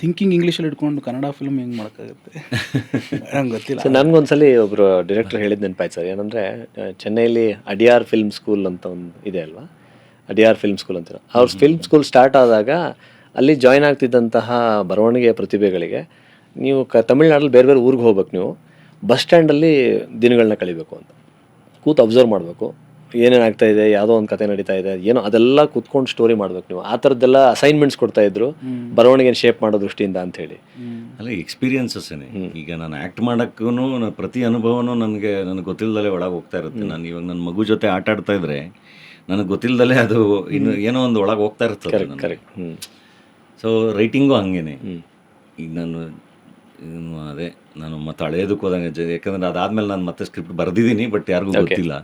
Thinking ಇಂಗ್ಲೀಷಲ್ಲಿ ಇಟ್ಕೊಂಡು Kannada film ಹೆಂಗೆ ಮಾಡೋಕ್ಕಾಗುತ್ತೆ ನಂಗೆ ಗೊತ್ತಿಲ್ಲ. ಸೊ ನನಗೊಂದ್ಸಲಿ ಒಬ್ಬರು ಡೈರೆಕ್ಟರ್ ಹೇಳಿದ್ದು ನೆನಪಾಯ್ತು ಸರ್. ಏನಂದರೆ ಚೆನ್ನೈಲಿ ಅಡಿಯಾರ್ ಫಿಲ್ಮ್ ಸ್ಕೂಲ್ ಅಂತ ಒಂದು ಇದೆ ಅಲ್ವಾ, ಅಡಿಯಾರ್ ಫಿಲ್ಮ್ ಸ್ಕೂಲ್ ಅಂತಾರೆ. ಅವ್ರ ಫಿಲ್ಮ್ ಸ್ಕೂಲ್ ಸ್ಟಾರ್ಟ್ ಆದಾಗ ಅಲ್ಲಿ ಜಾಯ್ನ್ ಆಗ್ತಿದ್ದಂತಹ ಬರವಣಿಗೆ ಪ್ರತಿಭೆಗಳಿಗೆ ನೀವು ತಮಿಳ್ನಾಡಲ್ಲಿ ಬೇರೆ ಬೇರೆ ಊರಿಗೆ ಹೋಗ್ಬೇಕು, ನೀವು ಬಸ್ ಸ್ಟ್ಯಾಂಡಲ್ಲಿ ದಿನಗಳನ್ನ ಕಳಿಬೇಕು ಅಂತ, ಕೂತು ಅಬ್ಸರ್ವ್ ಮಾಡಬೇಕು ಏನೇನು ಆಗ್ತಾ ಇದೆ, ಯಾವುದೋ ಒಂದು ಕತೆ ನಡೀತಾ ಇದೆ, ಏನೋ ಅದೆಲ್ಲ ಕೂತ್ಕೊಂಡು ಸ್ಟೋರಿ ಮಾಡ್ಬೇಕು ನೀವು. ಆ ಥರದ್ದೆಲ್ಲ ಅಸೈನ್ಮೆಂಟ್ಸ್ ಕೊಡ್ತಾ ಇದ್ರು ಬರವಣಿಗೆ ಶೇಪ್ ಮಾಡೋ ದೃಷ್ಟಿಯಿಂದ ಅಂತ ಹೇಳಿ. ಅಲ್ಲ ಎಕ್ಸ್ಪೀರಿಯನ್ಸಸ್ಸೇ. ಈಗ ನಾನು ಆ್ಯಕ್ಟ್ ಮಾಡೋಕ್ಕೂ ಪ್ರತಿ ಅನುಭವನೂ ನನಗೆ ಗೊತ್ತಿಲ್ಲದಲೇ ಒಳಗೆ ಹೋಗ್ತಾ ಇರುತ್ತೆ. ನಾನು ಇವಾಗ ನನ್ನ ಮಗು ಜೊತೆ ಆಟ ಆಡ್ತಾ ಇದ್ರೆ ನನಗೆ ಗೊತ್ತಿಲ್ಲದಲೇ ಅದು ಇನ್ನು ಏನೋ ಒಂದು ಒಳಗೆ ಹೋಗ್ತಾ ಇರ್ತದೆ. ಕರೆಕ್ಟ್. ಸೊ ರೈಟಿಂಗು ಹಂಗೇನೆ. ಈಗ ನಾನು ಮತ್ತೆ ಹಳೇದಕ್ಕೆ ಹೋದಂಗೆ ಯಾಕಂದರೆ ಅದಾದಮೇಲೆ ನಾನು ಮತ್ತೆ ಸ್ಕ್ರಿಪ್ಟ್ ಬರೆದಿದ್ದೀನಿ, ಬಟ್ ಯಾರಿಗೂ ಗೊತ್ತಿಲ್ಲ.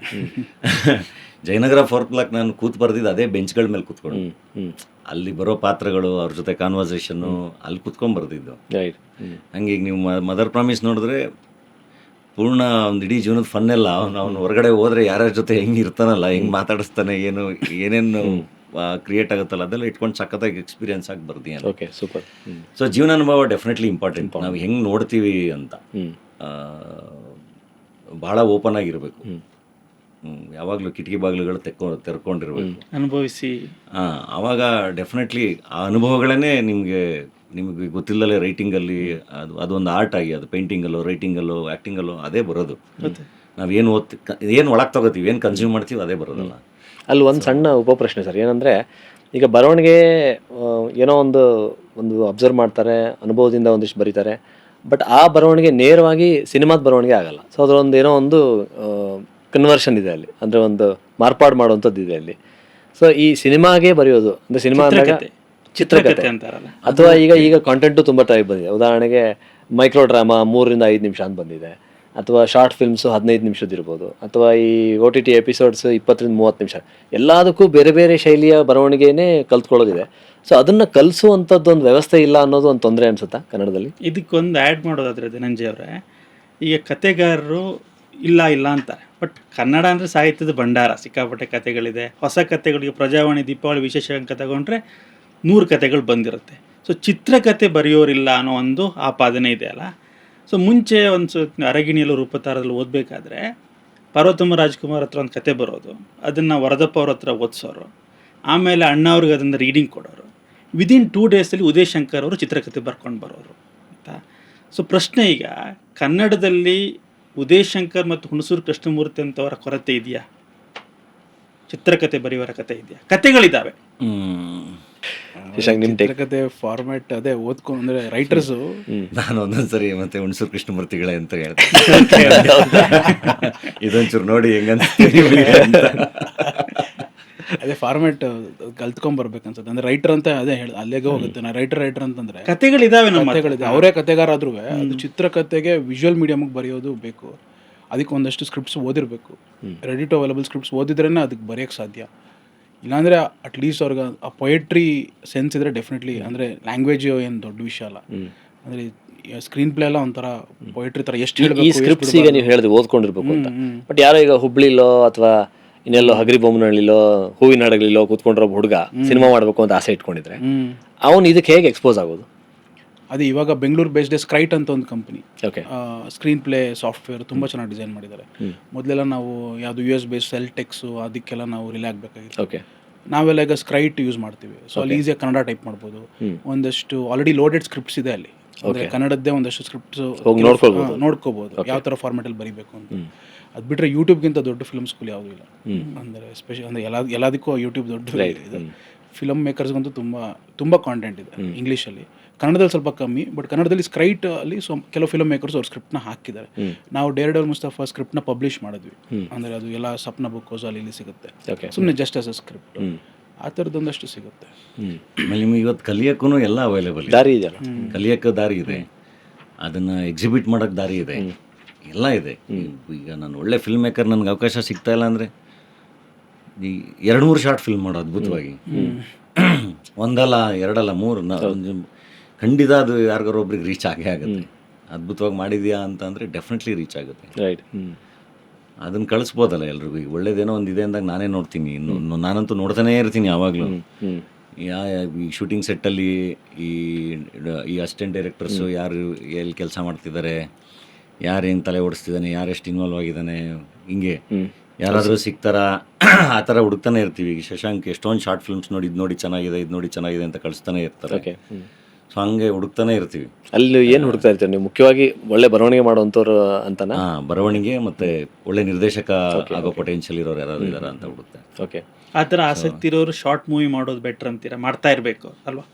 ಜಯನಗರ 4th ಬ್ಲಾಕ್ ನಾನು ಕೂತು ಬರೆದಿದ್ದು ಅದೇ ಬೆಂಚ್ಗಳ ಮೇಲೆ ಕೂತ್ಕೊಂಡು, ಅಲ್ಲಿ ಬರೋ ಪಾತ್ರಗಳು, ಅವ್ರ ಜೊತೆ ಕಾನ್ವರ್ಸೇಷನ್ನು ಅಲ್ಲಿ ಕೂತ್ಕೊಂಡು ಬರೆದಿದ್ದು. ಹಂಗೆ ಈಗ ನೀವು ಮದರ್ ಪ್ರಾಮಿಸ್ ನೋಡಿದ್ರೆ ಪೂರ್ಣ ಒಂದು ಇಡೀ ಜೀವನದ ಫನ್ನೆಲ್ಲ ಅವ್ನು ಹೊರಗಡೆ ಹೋದರೆ ಯಾರ್ಯಾರ ಜೊತೆ ಹೆಂಗೆ ಇರ್ತಾನಲ್ಲ, ಹೆಂಗೆ ಮಾತಾಡಿಸ್ತಾನೆ, ಏನೇನು ಕ್ರಿಯೇಟ್ ಆಗುತ್ತಲ್ಲ ಅದೆಲ್ಲ ಇಟ್ಕೊಂಡು ಸಖತ್ತಾಗಿ ಎಕ್ಸ್ಪೀರಿಯನ್ಸ್ ಆಗಿ ಬರ್ತೀನಿ. Okay, super. ಸೊ ಜೀವನ ಅನುಭವ ಡೆಫಿನೆಟ್ಲಿ ಇಂಪಾರ್ಟೆಂಟ್. ನಾವು ಹೆಂಗೆ ನೋಡ್ತೀವಿ ಅಂತ ಭಾಳ ಓಪನ್ ಆಗಿರಬೇಕು. ಯಾವಾಗಲೂ ಕಿಟಕಿ ಬಾಗಿಲುಗಳು ತೆರ್ಕೊಂಡಿರ್ಬೇಕು, ಅನುಭವಿಸಿ. ಆವಾಗ ಡೆಫಿನೆಟ್ಲಿ ಆ ಅನುಭವಗಳೇ ನಿಮಗೆ ಗೊತ್ತಿಲ್ಲದಲೇ ರೈಟಿಂಗಲ್ಲಿ ಅದೊಂದು ಆರ್ಟ್ ಆಗಿ, ಅದು ಪೇಂಟಿಂಗಲ್ಲೋ, ರೈಟಿಂಗಲ್ಲೋ, ಆ್ಯಕ್ಟಿಂಗಲ್ಲೋ ಅದೇ ಬರೋದು. ನಾವೇನು ಏನು ಒಳಗೆ ತಗೋತೀವಿ, ಏನು ಕನ್ಸ್ಯೂಮ್ ಮಾಡ್ತೀವಿ ಅದೇ ಬರೋದಲ್ಲ. ಅಲ್ಲಿ ಒಂದು ಸಣ್ಣ ಉಪಪ್ರಶ್ನೆ ಸರ್, ಏನಂದರೆ ಈಗ ಬರವಣಿಗೆ ಏನೋ ಒಂದು ಅಬ್ಸರ್ವ್ ಮಾಡ್ತಾರೆ, ಅನುಭವದಿಂದ ಒಂದಿಷ್ಟು ಬರೀತಾರೆ, ಬಟ್ ಆ ಬರವಣಿಗೆ ನೇರವಾಗಿ ಸಿನಿಮಾದ ಬರವಣಿಗೆ ಆಗಲ್ಲ. ಸೊ ಅದರೊಂದು ಏನೋ ಒಂದು ಕನ್ವರ್ಷನ್ ಇದೆ ಅಲ್ಲಿ, ಅಂದರೆ ಒಂದು ಮಾರ್ಪಾಡು ಮಾಡುವಂಥದ್ದು ಇದೆ ಅಲ್ಲಿ. ಸೊ ಈ ಸಿನಿಮಾಗೆ ಬರೆಯೋದು ಅಂದರೆ ಸಿನಿಮಾ ಅಂದಾಗ ಚಿತ್ರಕಥೆ ಅಂತಾರಲ್ಲ, ಅಥವಾ ಈಗ ಕಾಂಟೆಂಟು ತುಂಬ ಟೈಪ್ ಬಂದಿದೆ. ಉದಾಹರಣೆಗೆ ಮೈಕ್ರೋ ಡ್ರಾಮಾ 3 ರಿಂದ 5 ನಿಮಿಷ ಅಂತ ಬಂದಿದೆ, ಅಥವಾ ಶಾರ್ಟ್ ಫಿಲ್ಮ್ಸು 15 ನಿಮಿಷದಿರ್ಬೋದು, ಅಥವಾ ಈ OTT ಎಪಿಸೋಡ್ಸ್ 20 ರಿಂದ 30 ನಿಮಿಷ. ಎಲ್ಲದಕ್ಕೂ ಬೇರೆ ಬೇರೆ ಶೈಲಿಯ ಬರವಣಿಗೆನೇ ಕಲ್ತ್ಕೊಳ್ಳೋದಿದೆ. ಸೊ ಅದನ್ನು ಕಲಿಸುವಂಥದ್ದು ಒಂದು ವ್ಯವಸ್ಥೆ ಇಲ್ಲ ಅನ್ನೋದು ಒಂದು ತೊಂದರೆ ಅನ್ಸುತ್ತಾ ಕನ್ನಡದಲ್ಲಿ? ಇದಕ್ಕೊಂದು ಆ್ಯಡ್ ಮಾಡೋದಾದರೆ ಧನಂಜಯ ಅವರೇ, ಈಗ ಕತೆಗಾರರು ಇಲ್ಲ ಅಂತಾರೆ, ಬಟ್ ಕನ್ನಡ ಅಂದರೆ ಸಾಹಿತ್ಯದ ಭಂಡಾರ, ಸಿಕ್ಕಾಪಟ್ಟೆ ಕತೆಗಳಿದೆ. ಹೊಸ ಕತೆಗಳಿಗೆ ಪ್ರಜಾವಾಣಿ, ದೀಪಾವಳಿ ವಿಶೇಷ ಅಂಕ ತಗೊಂಡ್ರೆ 100 ಕತೆಗಳು ಬಂದಿರುತ್ತೆ. ಸೊ ಚಿತ್ರಕಥೆ ಬರೆಯೋರಿಲ್ಲ ಅನ್ನೋ ಒಂದು ಆಪಾದನೆ ಇದೆ ಅಲ್ಲ. ಸೊ ಮುಂಚೆ ಒಂದು ಅರಗಿಣಿಯಲ್ಲೂ ರೂಪತಾರದಲ್ಲಿ ಓದಬೇಕಾದ್ರೆ ಪಾರ್ವತಮ್ಮ ರಾಜ್ಕುಮಾರ್ ಹತ್ರ ಒಂದು ಕತೆ ಬರೋದು, ಅದನ್ನು ವರದಪ್ಪ ಅವ್ರ ಹತ್ರ ಓದಿಸೋರು, ಆಮೇಲೆ ಅಣ್ಣ ಅವ್ರಿಗೆ ಅದನ್ನು ರೀಡಿಂಗ್ ಕೊಡೋರು. ವಿದಿನ್ 2 ಡೇಸಲ್ಲಿ ಉದಯ್ ಶಂಕರ್ ಅವರು ಚಿತ್ರಕಥೆ ಬರ್ಕೊಂಡು ಬರೋರು ಆಯಿತಾ. ಸೊ ಪ್ರಶ್ನೆ, ಈಗ ಕನ್ನಡದಲ್ಲಿ ಉದಯ್ ಶಂಕರ್ ಮತ್ತು ಹುಣಸೂರು ಕೃಷ್ಣಮೂರ್ತಿ ಅಂತವರ ಕೊರತೆ ಇದೆಯಾ? ಚಿತ್ರಕಥೆ ಬರೆಯುವರ ಕತೆ ಇದೆಯಾ? ಕತೆಗಳಿದ್ದಾವೆ. ಚಿತ್ರಕಥೆ ಫಾರ್ಮ್ಯಾಟ್ ಅದೇ ಓದ್ಕೊಂಡು ಅಂದರೆ ರೈಟರ್ಸು. ನಾನು ಒಂದೊಂದ್ಸರಿ ಮತ್ತೆ ಹುಣಸೂರು ಕೃಷ್ಣಮೂರ್ತಿಗಳೇ ಅಂತ ಹೇಳ್ತೀನಿ, ಇದೊಂಚೂರು ನೋಡಿ ಹೆಂಗಂತ. ಅದೇ ಫಾರ್ಮ್ಯಾಟ್ ಕಲ್ತ್ಕೊಂಡ್ಬರ್ಬೇಕು ಅನ್ಸುತ್ತೆ. ಅಂದ್ರೆ ರೈಟರ್ ಅಂತ ಅದೇ ಹೇಳಿ ಅಲ್ಲಿಗೆ ಹೋಗುತ್ತೆ. ನಾ ರೈಟರ್ ಅಂತಂದ್ರೆ ಕತೆಗಳಿದಾವೆ, ನಮ್ಮ ಕತೆಗಳಿದೆ. ಅವರೇ ಕತೆಗಾರ ಆದ್ರೂ ಅದು ಚಿತ್ರಕಥೆಗೆ ವಿಜುವಲ್ ಮೀಡಿಯಮ್ಗೆ ಬರೆಯೋದು ಬೇಕು. ಅದಕ್ಕೆ ಒಂದಷ್ಟು ಸ್ಕ್ರಿಪ್ಟ್ಸ್ ಓದಿರಬೇಕು, ರೆಡಿ ಟು ಅವೈಲಬಲ್ ಸ್ಕ್ರಿಪ್ಟ್ಸ್ ಓದಿದ್ರೇ ಅದಕ್ಕೆ ಬರೆಯೋಕ್ಕೆ ಸಾಧ್ಯ. ಇಲ್ಲಾಂದರೆ ಅಟ್ಲೀಸ್ಟ್ ಅವ್ರಿಗೆ ಆ ಪೊಯೆಟ್ರಿ ಸೆನ್ಸ್ ಇದ್ರೆ ಡೆಫಿನೆಟ್ಲಿ, ಅಂದರೆ ಲ್ಯಾಂಗ್ವೇಜ್ ಏನು ದೊಡ್ಡ ವಿಷಯ ಅಲ್ಲ. ಅಂದರೆ ಸ್ಕ್ರೀನ್ ಪ್ಲೇ ಎಲ್ಲ ಒಂಥರ ಪೊಯೆಟ್ರಿ ಥರ ಎಷ್ಟು ಈ ಸ್ಕ್ರಿಪ್ಟ್ಸ್ ಈಗ ನೀವು ಹೇಳಿದ್ರೆ ಓದ್ಕೊಂಡಿರ್ಬೇಕು ಅಂತ, ಬಟ್ ಯಾರೋ ಈಗ ಹುಬ್ಳಿಲೋ ಅಥವಾ ಇನ್ನೆಲ್ಲೋ ಹಗರಿಬೊಮ್ಮನಹಳ್ಳಿಲೋ ಹೂವಿನಡಗಲಿಲೋ ಕೂತ್ಕೊಂಡಿರೋ ಹುಡುಗ ಸಿನಿಮಾ ಮಾಡಬೇಕು ಅಂತ ಆಸೆ ಇಟ್ಕೊಂಡಿದ್ರೆ ಅವನು ಇದಕ್ಕೆ ಹೇಗೆ ಎಕ್ಸ್ಪೋಸ್ ಆಗೋದು? ಅದೇ ಇವಾಗ ಬೆಂಗಳೂರು ಬೇಸ್ಡ್ ಸ್ಕ್ರೈಟ್ ಅಂತ ಒಂದು company, okay, screen play software ತುಂಬ ಚೆನ್ನಾಗಿ ಡಿಸೈನ್ ಮಾಡಿದ್ದಾರೆ. ಮೊದಲೆಲ್ಲ ನಾವು ಯಾವುದು US ಬೇಸ್ಡ್ ಸೆಲ್ ಟೆಕ್ಸು ಅದಕ್ಕೆಲ್ಲ ನಾವು ರಿಲೇ ಆಗಬೇಕಾಗಿತ್ತು. ಓಕೆ, ನಾವೆಲ್ಲ ಈಗ ಸ್ಕ್ರೈಟ್ ಯೂಸ್ ಮಾಡ್ತೀವಿ. ಸೊ ಅಲ್ಲಿ ಈಸಿಯಾಗಿ ಕನ್ನಡ ಟೈಪ್ ಮಾಡ್ಬೋದು. ಒಂದಷ್ಟು ಆಲ್ರೆಡಿ ಲೋಡೆಡ್ ಸ್ಕ್ರಿಪ್ಟ್ಸ್ ಇದೆ ಅಲ್ಲಿ, ಅಂದರೆ ಕನ್ನಡದ್ದೇ ಒಂದಷ್ಟು ಸ್ಕ್ರಿಪ್ಟ್ಸ್ ನೋಡ್ಕೋಬೋದು ಯಾವ ಥರ ಫಾರ್ಮ್ಯಾಟಲ್ಲಿ ಬರೀಬೇಕು ಅಂತ. ಅದು ಬಿಟ್ಟರೆ ಯೂಟ್ಯೂಬ್ಗಿಂತ ದೊಡ್ಡ ಫಿಲ್ಮ್ ಸ್ಕೂಲ್ ಯಾವುದೂ ಇಲ್ಲ. ಅಂದರೆ ಎಸ್ಪೆಷಲಿ ಅಂದರೆ ಎಲ್ಲದಕ್ಕೂ ಯೂಟ್ಯೂಬ್ ದೊಡ್ಡ ಇದೆ. ಫಿಲಮ್ ಮೇಕರ್ಸ್ಗಂತೂ ತುಂಬ ಕಾಂಟೆಂಟ್ ಇದೆ ಇಂಗ್ಲೀಷಲ್ಲಿ. ಕನ್ನಡದಲ್ಲಿ ಸ್ವಲ್ಪ ಕಮ್ಮಿ, ಬಟ್ ಕನ್ನಡದಲ್ಲಿ ಸ್ಕ್ರೈಟ್ ಅಲ್ಲಿ ಕೆಲವು ಫಿಲ್ಮ್ ಮೇಕರ್ಸ್ ಅವ್ರ ಸ್ಕ್ರಿಪ್ಟ್ನ ಹಾಕಿದ್ದಾರೆ. ನಾವು ಡೇರ್ಡಲ್ ಮುಸ್ತಫಾ ಸ್ಕ್ರಿಪ್ಟ್ನ ಪಬ್ಲಿಷ್ ಮಾಡಿದ್ವಿ. ಅಂದರೆ ಅದು ಎಲ್ಲ ಸಪ್ನ ಬುಕ್ಕೋಸ್ ಅಲ್ಲಿ ಇಲ್ಲಿ ಸಿಗುತ್ತೆ, ಸುಮ್ಮನೆ ಜಸ್ಟ್ ಆಸ್ ಅ ಸ್ಕ್ರಿಪ್ಟ್. ಆ ಥರದೊಂದಷ್ಟು ಸಿಗುತ್ತೆ. ಆಮೇಲೆ ನಿಮಗೆ ಇವತ್ತು ಕಲಿಯೋಕ್ಕೂ ಎಲ್ಲ ಅವೈಲೇಬಲ್ ದಾರಿ ಇದೆ, ಕಲಿಯೋಕ್ಕೆ ದಾರಿ ಇದೆ, ಅದನ್ನು ಎಕ್ಸಿಬಿಟ್ ಮಾಡೋಕ್ಕೆ ದಾರಿ ಇದೆ, ಎಲ್ಲ ಇದೆ. ಈಗ ನಾನು ಒಳ್ಳೆ ಫಿಲ್ಮ್ ಮೇಕರ್ ನನಗೆ ಅವಕಾಶ ಸಿಗ್ತಾ ಇಲ್ಲ ಅಂದರೆ ಈ 2-3 ಶಾರ್ಟ್ ಫಿಲ್ಮ್ ಮಾಡೋ ಅದ್ಭುತವಾಗಿ, ಒಂದಲ್ಲ 2 ಅಲ್ಲ 3 ಖಂಡಿತ ಅದು ಯಾರಿಗಾರು ಒಬ್ರಿಗೆ ರೀಚ್ ಆಗೇ ಆಗುತ್ತೆ. ಅದ್ಭುತವಾಗಿ ಮಾಡಿದ್ಯಾ ಅಂತಂದರೆ ಡೆಫಿನೆಟ್ಲಿ ರೀಚ್ ಆಗುತ್ತೆ. ರೈಟ್, ಅದನ್ನು ಕಳಿಸ್ಬೋದಲ್ಲ ಎಲ್ರಿಗೂ. ಈಗ ಒಳ್ಳೇದೇನೋ ಒಂದು ಇದೆ ಅಂದಾಗ ನಾನೇ ನೋಡ್ತೀನಿ, ನಾನಂತೂ ನೋಡ್ತಾನೇ ಇರ್ತೀನಿ ಯಾವಾಗಲೂ. ಈ ಶೂಟಿಂಗ್ ಸೆಟ್ಟಲ್ಲಿ ಈ ಅಸಿಸ್ಟೆಂಟ್ ಡೈರೆಕ್ಟರ್ಸು ಯಾರು ಎಲ್ಲಿ ಕೆಲಸ ಮಾಡ್ತಿದ್ದಾರೆ, ಯಾರು ಹೆಂಗೆ ತಲೆ ಓಡಿಸ್ತಿದ್ದಾನೆ, ಯಾರು ಎಷ್ಟು ಇನ್ವಾಲ್ವ್ ಆಗಿದ್ದಾನೆ, ಹಿಂಗೆ ಯಾರಾದರೂ ಸಿಗ್ತಾರಾ ಆ ಥರ ಹುಡುಕ್ತಾನೆ ಇರ್ತೀವಿ. ಈಗ ಶಶಾಂಕ್ ಎಷ್ಟೊಂದು ಶಾರ್ಟ್ ಫಿಲ್ಮ್ಸ್ ನೋಡಿ ಇದು ನೋಡಿ ಚೆನ್ನಾಗಿದೆ, ಇದು ನೋಡಿ ಚೆನ್ನಾಗಿದೆ ಅಂತ ಕಳಿಸ್ತಾನೆ ಇರ್ತಾರೆ. ಓಕೆ. ಸೊ ಹಂಗೆ ಹುಡುಕ್ತಾನೆ ಇರ್ತೀವಿ. ಅಲ್ಲಿ ಏನು ಹುಡುಕ್ತಾ ಇರ್ತೀರಿ ನೀವು? ಮುಖ್ಯವಾಗಿ ಒಳ್ಳೆ ಬರವಣಿಗೆ ಮಾಡುವಂಥವ್ರು ಅಂತನಾ? ಬರವಣಿಗೆ ಮತ್ತು ಒಳ್ಳೆ ನಿರ್ದೇಶಕ ಆಗೋ ಪೊಟೆನ್ಷಿಯಲ್ ಇರೋರು ಯಾರು ಇದ್ದಾರಾ ಅಂತ ಹುಡುಕ್ತಾರೆ. ಓಕೆ. ಆ ಥರ ಆಸಕ್ತಿ ಇರೋರು ಶಾರ್ಟ್ ಮೂವಿ ಮಾಡೋದು ಬೆಟ್ರ್ ಅಂತೀರಾ? ಮಾಡ್ತಾ ಇರಬೇಕು ಅಲ್ವಾ?